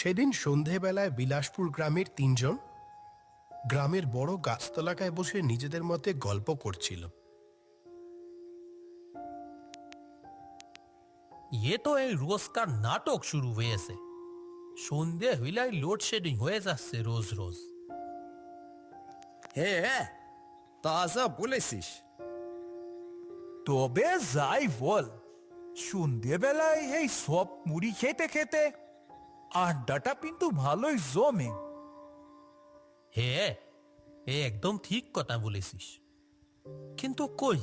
সেদিন সন্ধেবেলায় বিলাসপুর গ্রামের তিনজন গ্রামের বড় গাছতলাকায় বসে নিজেদের মধ্যে গল্প করছিল। ये तो এই রোজকার নাটক শুরু হয়েছে। সন্ধে হইলাই লোডশেডিং হয়ে যাচ্ছে রোজ রোজ। হ্যাঁ, তা যা বলেছিস। তবে যাই বল, সন্ধ্যেবেলায় এই সব মুড়ি খেতে খেতে আড্ডাটা কিন্তু ভালোই জমে। হ্যাঁ, একদম ঠিক কথা বলেছিস। কিন্তু কই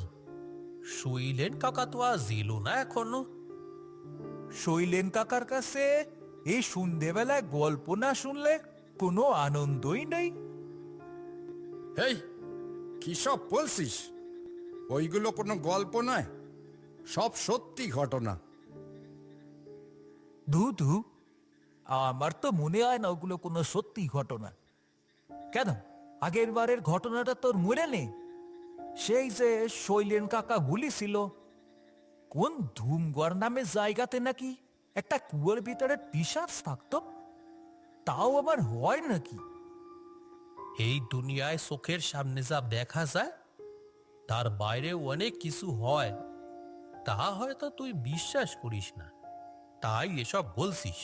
শৈলেন কাকা তো আজ এলো না এখনো। শৈলেন কাকার কাছে এই সন্ধ্যেবেলায় গল্প না শুনলে কোনো আনন্দই নেই। হেই, কি সব বলছিস? ওইগুলো কোনো গল্প নয়, সব সত্যি ঘটনা। ধু, আমার তো মনে হয় না ওগুলো কোনো সত্যি ঘটনা। কেন, আগের বারের ঘটনাটা তোর মনে নেই? সেই যে শৈলেন কাকা বলেছিল কোন ধুমগড় নামে জায়গাতে নাকি একটা কুয়োর ভিতরে পিশাচ থাকতো, তাও আবার হয় নাকি? এই দুনিয়ায় চোখের সামনে যা দেখা যায় তার বাইরে অনেক কিছু হয়, তা হয়তো তুই বিশ্বাস করিস না, তাই এসব বলছিস।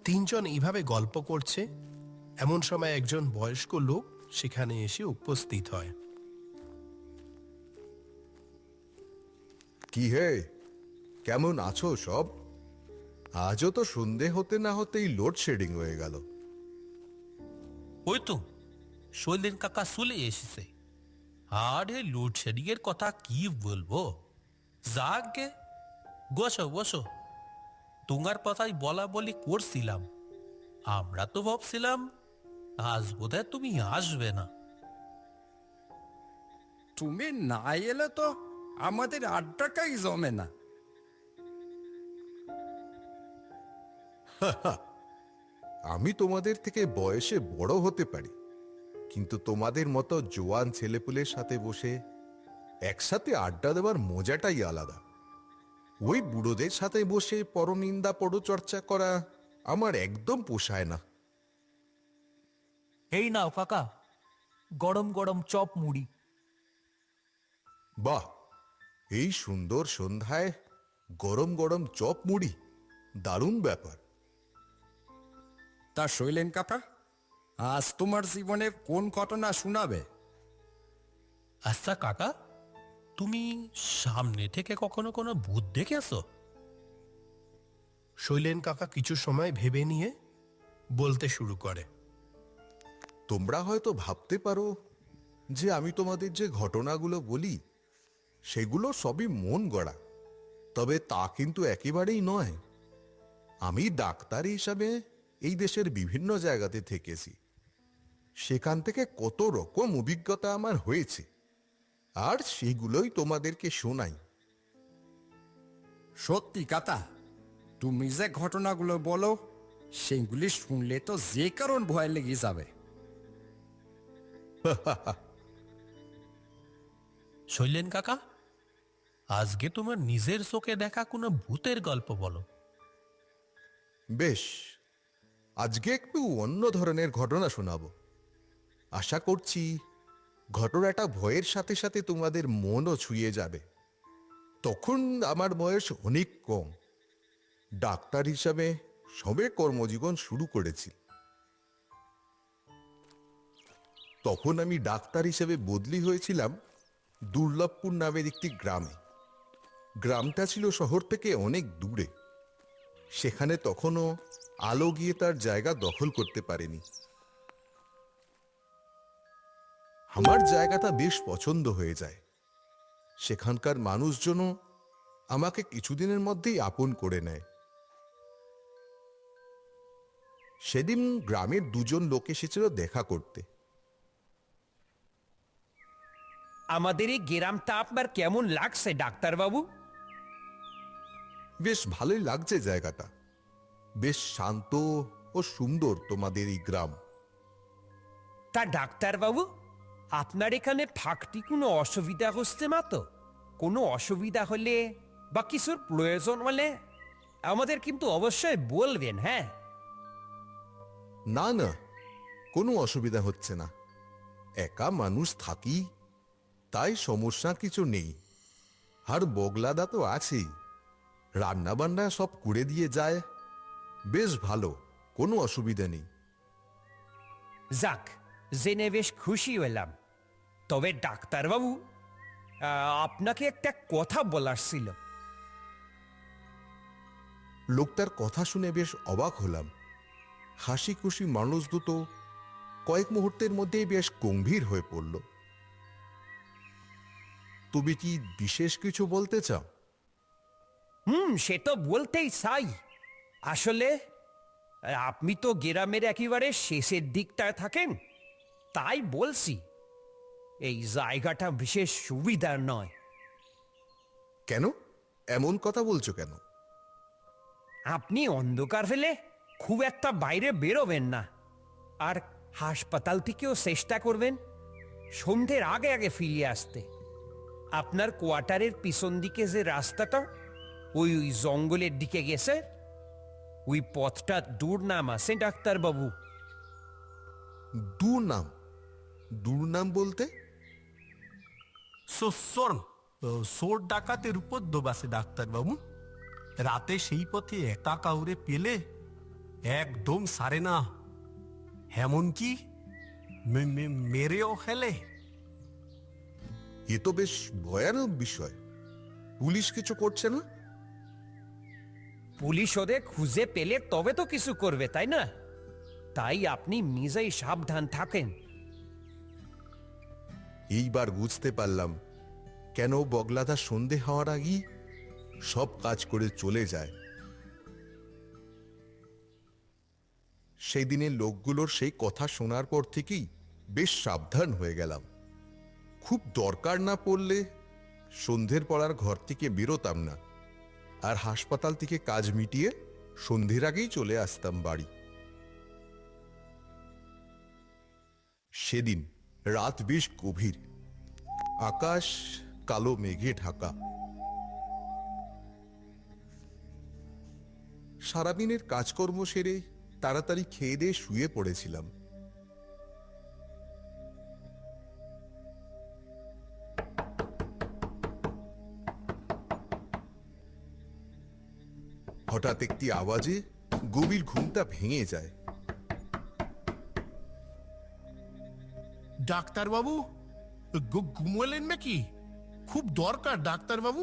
তিনজন এইভাবে গল্প করছে, এমন সময় একজন বয়স্ক লোক সেখানে এসে উপস্থিত হয়। কি হে, কেমন আছো সব? আজও তো সন্ধে হতে না হতেই লোডশেডিং হয়ে গেল। ওই তো শৈলেন কাকা চলে এসেছে। আর এই লোডশেডিং এর কথা কি বলবো। যাকে বসো বসো, তোমার কথাই বলা বলি করছিলাম। আমরা তো ভাবছিলাম আজ বোধহয় তুমি আসবে না। তুমি না এলে তো আমাদের আড্ডাটাই জমে না। আমি তোমাদের থেকে বয়সে বড় হতে পারি, কিন্তু তোমাদের মতো জোয়ান ছেলেপুলের সাথে বসে একসাথে আড্ডা দেওয়ার মজাটাই আলাদা। ওই বুড়োদের সাথে বসে পরনিন্দা পরচর্চা করা আমার একদম পোষায় না। এই নাও কাকা, গরম গরম চপ মুড়ি। বাহ, এই সুন্দর সন্ধ্যায় গরম গরম চপ মুড়ি, দারুণ ব্যাপার। তা শৈলেন কাকা, আজ তোমার জীবনের কোন ঘটনা শোনাবে? আচ্ছা কাকা, তুমি সামনে থেকে কখনো কোনো ভূত দেখেছো? শৈলেন কাকা কিছু সময় ভেবে নিয়ে বলতে শুরু করে। তোমরা হয়তো ভাবতে পারো যে আমি তোমাদের যে ঘটনাগুলো বলি সেগুলো সবই মন গড়া, তবে তা কিন্তু একেবারেই নয়। আমি ডাক্তার হিসাবে এই দেশের বিভিন্ন জায়গাতে থেকেছি, সেখান থেকে কত রকম অভিজ্ঞতা আমার হয়েছে, আর সেগুলোই তোমাদেরকে শোনাই। সত্যি কাকা, তুমি যে ঘটনাগুলো বলো সেগুলি শুনলে তো যে কারণ ভয় লেগে যাবে। শৈলেন কাকা, আজকে তোমার নিজের চোখে দেখা কোনো ভূতের গল্প বলো। বেশ, আজকে একটু অন্য ধরনের ঘটনা শোনাবো। আশা করছি ঘটনাটা ভয়ের সাথে সাথে তোমাদের মনও ছুঁয়ে যাবে। তখন আমার বয়স অনেক কম, ডাক্তার হিসাবে সবে কর্মজীবন শুরু করেছি। তখন আমি ডাক্তার হিসেবে বদলি হয়েছিলাম দুর্লভপুর নামের একটি গ্রামে। গ্রামটা ছিল শহর থেকে অনেক দূরে, সেখানে তখনও আলো গিয়ে তার জায়গা দখল করতে পারেনি। আমার জায়গাটা বেশ পছন্দ হয়ে যায়। সেখানকার মানুষজনও আমাকে কিছুদিনের মধ্যেই আপন করে নেয়। সেদিন গ্রামের দুজন লোক এসেছিল দেখা করতে। আমাদের এই গ্রামটা আপনার কেমন লাগছে ডাক্তারবাবু? বেশ ভালোই লাগছে জায়গাটা, বেশ শান্ত ও সুন্দর তোমাদের এই গ্রাম। তা ডাক্তারবাবু, আপনার এখানে থাকতে কোনো অসুবিধা হচ্ছে না তো? কোনো অসুবিধা হলে বা কিছুর প্রয়োজন হলে আমাদের কিন্তু অবশ্যই বলবেন, হ্যাঁ? না না, কোনো অসুবিধা হচ্ছে না। একা মানুষ থাকি, তাই সমস্যা কিছু নেই। আর বগলাদা তো আছেই, রান্না বান্না সব করে দিয়ে যায়। বেশ ভালো, কোনো অসুবিধা নেই। যাক, জেনে বেশ খুশি হলাম। তবে ডাক্তারবাবু, আপনাকে একটা কথা বলার ছিল। লোকটার কথা শুনে বেশ অবাক হলাম। হাসি খুশি মানুষ দুটো কয়েক মুহূর্তের মধ্যেই বেশ গম্ভীর হয়ে পড়ল। তুমি কি বিশেষ কিছু বলতে চাও? সে তো বলতেই চাই। আসলে আপনি তো গ্রামের একেবারে শেষের দিকটায় থাকেন, তাই বলছি এই জায়গাটা বিশেষ সুবিধার নয়। কেন এমন কথা বলছো কেন? আপনি অন্ধকার ফেলে খুব একটা বাইরে বেরোবেন না, আর হাসপাতাল থেকেও চেষ্টা করবেন সন্ধ্যের আগে আগে ফিরে আসতে। আপনার কোয়ার্টারের পিছন দিকে যে রাস্তাটা ওই ওই জঙ্গলের দিকে গেছে, ওই পথটা দুর্নাম আছে ডাক্তারবাবু। দুর্নাম? দুর্নাম বলতে? শোন, চোর ডাকাতের উপদ্রব আছে ডাক্তারবাবু। রাতে সেই পথে একা কাউরে পেলে একদম সারে না, এমনকি মেরেও ফেলে। এ তো বেশ ভয়ানক বিষয়। পুলিশ কিছু করছে না? পুলিশ ওদের খুঁজে পেলে তবে তো কিছু করবে, তাই না? তাই আপনি নিজেই সাবধান থাকেন। এইবার বুঝতে পারলাম কেন বগলাদা সন্ধে হওয়ার আগেই সব কাজ করে চলে যায়। সেই দিনের লোকগুলোর সেই কথা শোনার পর থেকেই বেশ সাবধান হয়ে গেলাম। খুব দরকার না পড়লে সন্ধ্যের পর আর ঘর থেকে বেরোতাম না, আর হাসপাতাল থেকে কাজ মিটিয়ে সন্ধ্যের আগেই চলে আসতাম বাড়ি। সেদিন রাত বেশ গভীর, আকাশ কালো মেঘে ঢাকা। সারাদিনের কাজকর্ম সেরে তাড়াতাড়ি খেয়ে দিয়ে শুয়ে পড়েছিলাম। হঠাৎ একটি আওয়াজে গভীর ঘুমটা ভেঙে যায়। ডাক্তারবাবু, ঘুমোলেন নাকি? খুব দরকার ডাক্তারবাবু,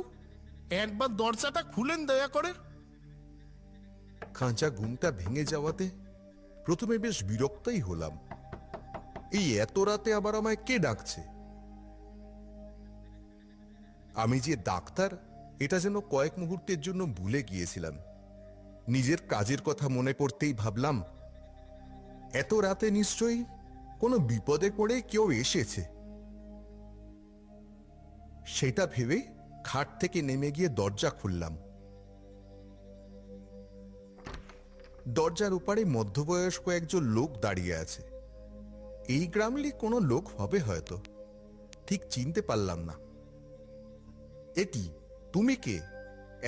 একবার দরজাটা খুলেন দয়া করে। খাঁচা ঘুমটা ভেঙে যাওয়াতে প্রথমে বেশ বিরক্তই হলাম। এই এত রাতে আবার আমায় কে ডাকছে? আমি যে ডাক্তার এটা যেন কয়েক মুহূর্তের জন্য ভুলে গিয়েছিলাম। নিজের কাজের কথা মনে পড়তেই ভাবলাম এত রাতে নিশ্চয়ই কোনো বিপদে পড়ে কেউ এসেছে। সেটা ভেবে খাট থেকে নেমে গিয়ে দরজা খুললাম। দরজার ওপারে মধ্যবয়স্ক একজন লোক দাঁড়িয়ে আছে। এই গ্রামেরই কোনো লোক হবে হয়তো, ঠিক চিনতে পারলাম না। এটি তুমি কে?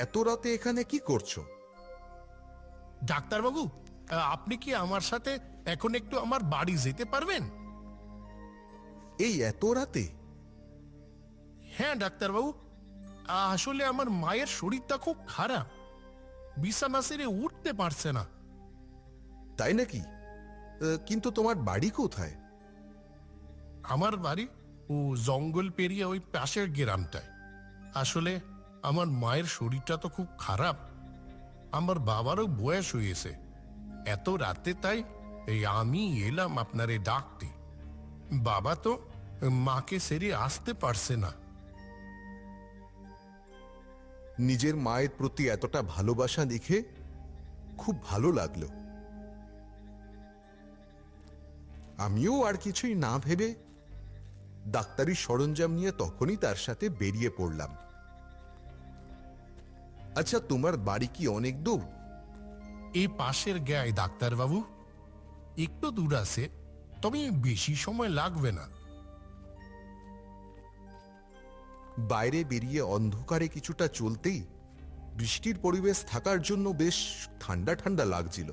এত রাতে এখানে কি করছো? ডাক্তারবাবু, আপনি কি আমার সাথে এখন একটু আমার বাড়ি যেতে পারবেন? এই এত রাতে? হ্যাঁ ডাক্তারবাবু, আসলে আমার মায়ের শরীরটা খুব খারাপ, বিছানা ছেড়ে উঠতে পারছে না। তাই নাকি? কিন্তু তোমার বাড়ি কোথায়? আমার বাড়ি ও জঙ্গল পেরিয়ে ওই পাশের গ্রামটায়। আসলে আমার মায়ের শরীরটা তো খুব খারাপ, আমার বাবারও বয়স হয়েছে। এত রাতে তাই আমি এলাম আপনারে ডাকতে। বাবা তো মাকে ছেড়ে আসতে পারছে না। নিজের মায়ের প্রতি এতটা ভালোবাসা দেখে খুব ভালো লাগলো। আমিও আর কিছুই না ভেবে ডাক্তারি সরঞ্জাম নিয়ে তখনই তার সাথে বেরিয়ে পড়লাম। আচ্ছা, তোমার বাড়ি কি অনেক দূর? এই পাশের গায়ে ডাক্তারবাবু, একটু দূর আছে, তবে বেশি সময় লাগবে না। বাইরে বেরিয়ে অন্ধকারে কিছুটা চলতেই বৃষ্টির পরিবেশ থাকার জন্য বেশ ঠান্ডা ঠান্ডা লাগছিল।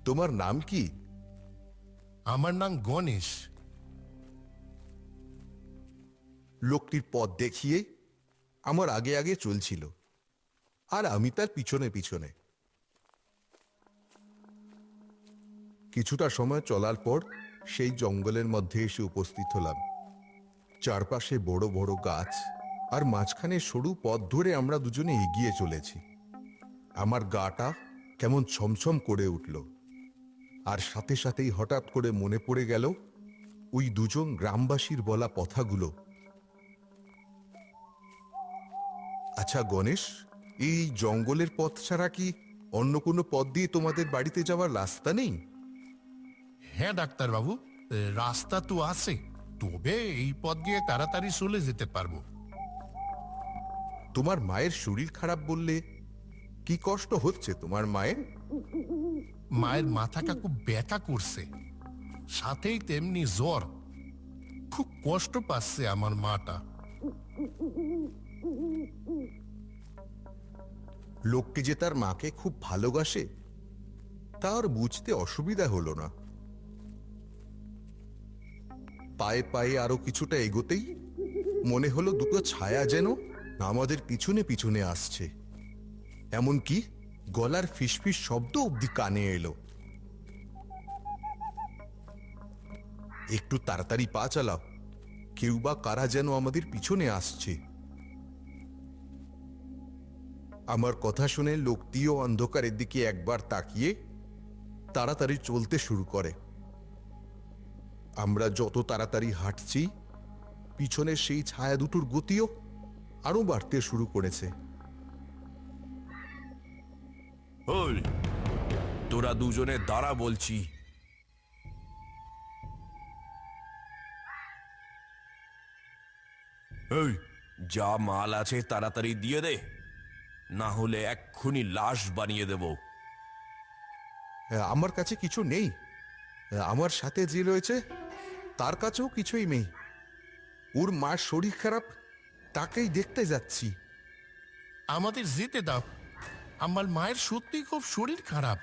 তোমার নাম কি? আমার নাম গণেশ। লোকটির পথ দেখিয়ে আমার আগে আগে চলছিল, আর আমি তার পিছনে পিছনে। কিছুটা সময় চলার পর সেই জঙ্গলের মধ্যে এসে উপস্থিত হলাম। চারপাশে বড় বড় গাছ, আর মাঝখানে সরু পথ ধরে আমরা দুজনে এগিয়ে চলেছি। আমার গাটা কেমন ছমছম করে উঠল, আর সাথে সাথেই হঠাৎ করে মনে পড়ে গেল ওই দুজন গ্রামবাসীর বলা কথাগুলো। আচ্ছা গণেশ, এই জঙ্গলের পথ ছাড়া কি অন্য কোনো পথ দিয়ে তোমাদের বাড়িতে যাওয়ার রাস্তা নেই? হ্যাঁ ডাক্তারবাবু, রাস্তা তো আছে, তবে এই পথ দিয়ে তাড়াতাড়ি চলে যেতে পারবো। তোমার মায়ের শরীর খারাপ বললে, কি কষ্ট হচ্ছে তোমার মায়ের? মায়ের মাথাটা খুব ব্যথা করছে, সাথেই তেমনি জ্বর। খুব কষ্ট পাচ্ছে আমার মাটা। লোকটি যে তার মাকে খুব ভালোবাসে তার বুঝতে অসুবিধা হলো না। পায়ে পায়ে আরো কিছুটা এগোতেই মনে হলো দুটো ছায়া যেন আমাদের পিছনে পিছনে আসছে। এমনকি গলার ফিসফিস শব্দ অব্দি কানে এলো। একটু তাড়াতাড়ি পা চালাও, কেউ বা কারা যেন আমাদের পিছনে আসছে। আমার কথা শুনে লোকটিও অন্ধকারের দিকে একবার তাকিয়ে তাড়াতাড়ি চলতে শুরু করে। আমরা যত তাড়াতাড়ি হাঁটছি, পিছনের সেই ছায়া দুটোর গতিও আরো বাড়তে শুরু করেছে। ওই, তোরা দুজনে দাঁড়া বলছি। এই, যা মাল আছে তাড়াতাড়ি দিয়ে দে, না হলে এক্ষুনি লাশ বানিয়ে দেব। আমার কাছে কিছু নেই, আমার সাথে যে রয়েছে তার কাছেও কিছুই নেই। ওর মার শরীর খারাপ, তাকেই দেখতে যাচ্ছি। আমাদের যেতে দাও, আমার মায়ের সত্যি খুব শরীর খারাপ।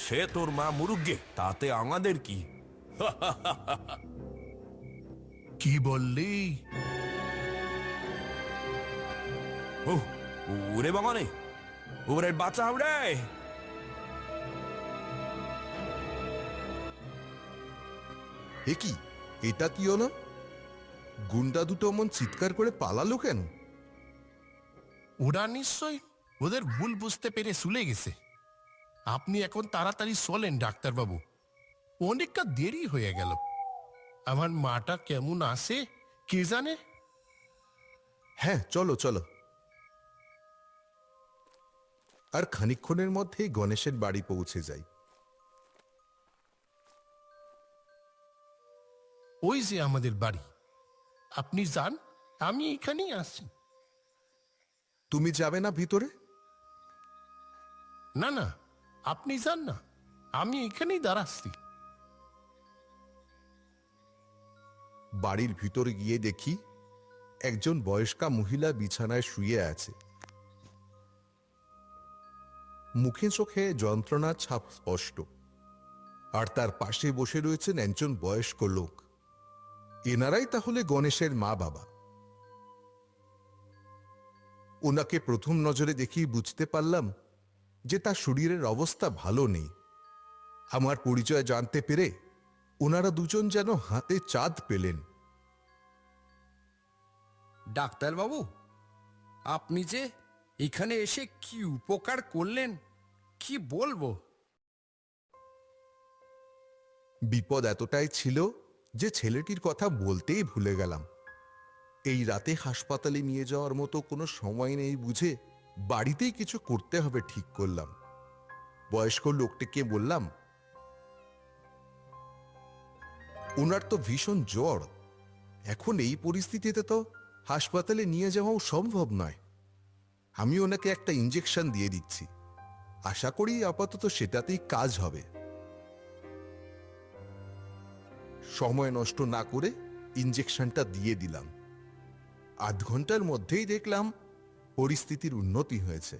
সে তোর মা মুরুগ্গে, তাতে আমাদের কি? কি বললি? ও, ওরে বাবারে, ওরে বাঁচাও রে! এ কি, এটা কি হলো? গুন্ডা দুটো এমন চিৎকার করে পালালো কেন? ওরা নিশ্চয় ওদের ভুল বুঝতে পেরে চলে গেছে। আপনি এখন তাড়াতাড়ি চলেন ডাক্তারবাবু, অনেকটা দেরি হয়ে গেল। আমার মাটা কেমন আছে কে জানে। হ্যাঁ, চলো চলো। আর খানিকক্ষণের মধ্যেই গণেশের বাড়ি পৌঁছে যাই। ওই যে আমাদের বাড়ি, আপনি যান, আমি এখানেই আছি। তুমি যাবে না ভিতরে? না না, আপনি যান না, আমি এখানেই দাঁড়াচ্ছি। বাড়ির ভিতরে গিয়ে দেখি একজন বয়স্কা মহিলা বিছানায় শুয়ে আছে। মুখে চোখে যন্ত্রণার ছাপ স্পষ্ট, আর তার পাশে বসে রয়েছেন একজন বয়স্ক লোক। এনারাই তাহলে গণেশের মা বাবা। ওনাকে প্রথম নজরে দেখেই বুঝতে পারলাম যে তার শরীরের অবস্থা ভালো নেই। আমার পরিচয় জানতে পেরে ওনারা দুজন যেন হাতে চাঁদ পেলেন। ডাক্তারবাবু, আপনি যে এখানে এসে কি উপকার করলেন কি বলবো। বিপদ এতটাই ছিল যে ছেলেটির কথা বলতেই ভুলে গেলাম। এই রাতে হাসপাতালে নিয়ে যাওয়ার মতো কোনো সময় নেই বুঝে বাড়িতেই কিছু করতে হবে ঠিক করলাম। বয়স্ক লোকটিকে বললাম, ওনার তো ভীষণ জ্বর, এখন এই পরিস্থিতিতে তো হাসপাতালে নিয়ে যাওয়াও সম্ভব নয়। আমি ওনাকে একটা ইঞ্জেকশন দিয়ে দিচ্ছি, আশা করি আপাতত সেটাতেই কাজ হবে। সময় নষ্ট না করে ইঞ্জেকশনটা দিয়ে দিলাম। আধ ঘন্টার মধ্যেই দেখলাম পরিস্থিতির উন্নতি হয়েছে।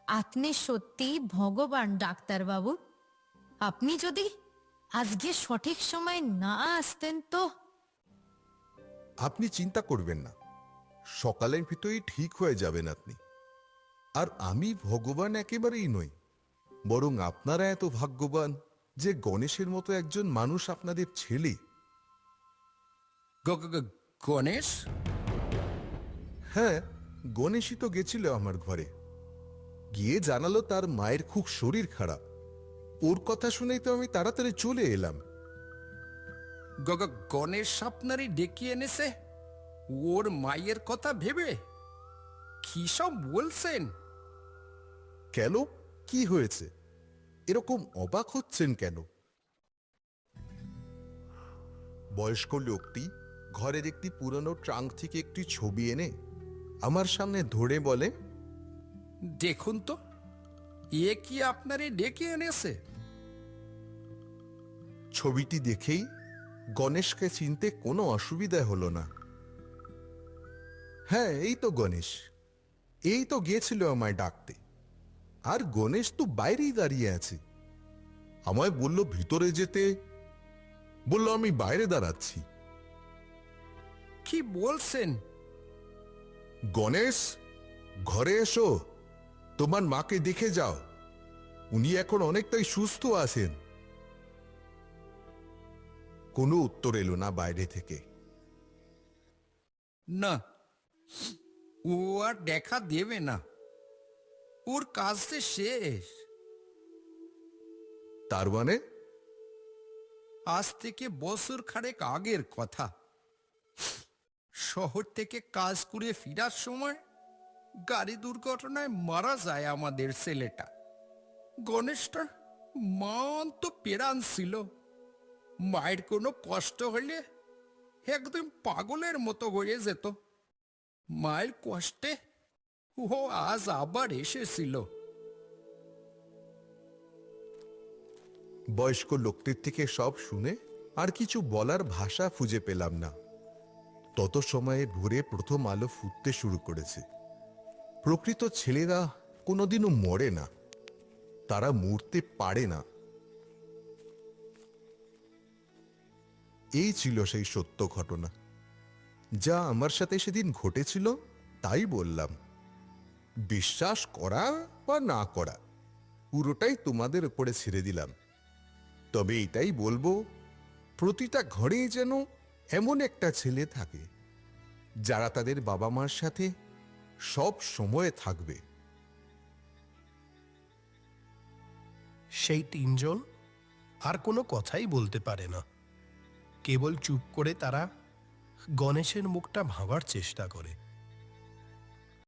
আপনি সত্যি ভগবান ডাক্তারবাবু। আপনি যদি আজকে সঠিক সময় না আসতেন তো। আপনি চিন্তা করবেন না, সকালের ভিতরেই ঠিক হয়ে যাবেন আপনি। আর আমি ভগবান একেবারেই নই, বরং আপনারা এত ভাগ্যবান যে গণেশের মতো একজন মানুষ আপনাদের ছেলে। গণেশ? হ্যাঁ, গণেশই তো গেছিল আমার ঘরে, গিয়ে জানালো তার মায়ের খুব শরীর খারাপ। ওর কথা শুনেই তো আমি তাড়াতাড়ি চলে এলাম। গণেশ আপনারই ডেকে এনেছে ওর মায়ের কথা ভেবে? কি সব বলছেন? কেন, কি হয়েছে? এরকম অবাক হচ্ছেন কেন? বয়স্ক লোকটি ঘরের একটি পুরনো ট্রাঙ্ক থেকে একটি ছবি এনে আমার সামনে ধরে বলে, দেখুন তো, এ কি আপনারই ডেকে এনেছে? ছবিটি দেখেই গণেশকে চিনতে কোনো অসুবিধা হলো না। হ্যাঁ, এই তো গণেশ, এই তো গিয়েছিল আমায় ডাকতে। আর গণেশ তো বাইরেই দাঁড়িয়ে আছে। আমায় বলল ভিতরে যেতে, বলল আমি বাইরে দাঁড়াচ্ছি। কি বলছেন? গণেশ, ঘরে এসো, তোমার মাকে দেখে যাও, উনি এখন অনেকটাই সুস্থ আছেন। কোনো উত্তর এলো না বাইরে থেকে। না, ও আর দেখা দেবে না, ওর কাজ যে শেষ। তার মানে? আজ থেকে বছর খানেক আগের কথা। শহর থেকে কাজ করে ফেরার সময় গাড়ি দুর্ঘটনায় মারা যায় আমাদের ছেলেটা। গণেশটা মান তো পেরান ছিল। মায়ের কোনো কষ্ট হলে একদম পাগলের মতো হয়ে যেত। মায়ের কষ্টে ও আজ আবার এসেছিল। বয়স্ক লোকটির থেকে সব শুনে আর কিছু বলার ভাষা খুঁজে পেলাম না। তত সময়ে ভোরে প্রথম আলো ফুটতে শুরু করেছে। প্রকৃত ছেলেরা কোনোদিনও মরে না, তারা মরতে পারে না। এই ছিল সেই সত্য ঘটনা। যা আমার সাথে সেদিন ঘটেছিল তাই বললাম। বিশ্বাস করা বা না করা পুরোটাই তোমাদের উপরে ছেড়ে দিলাম। তবে এটাই বলবো, প্রতিটা ঘরেই যেন এমন একটা ছেলে থাকে যারা তাদের বাবা মার সাথে সব সময় থাকবে। সেই তিনজন আর কোনো কথাই বলতে পারে না, কেবল চুপ করে তারা গণেশের মুখটা ভাঙার চেষ্টা করে।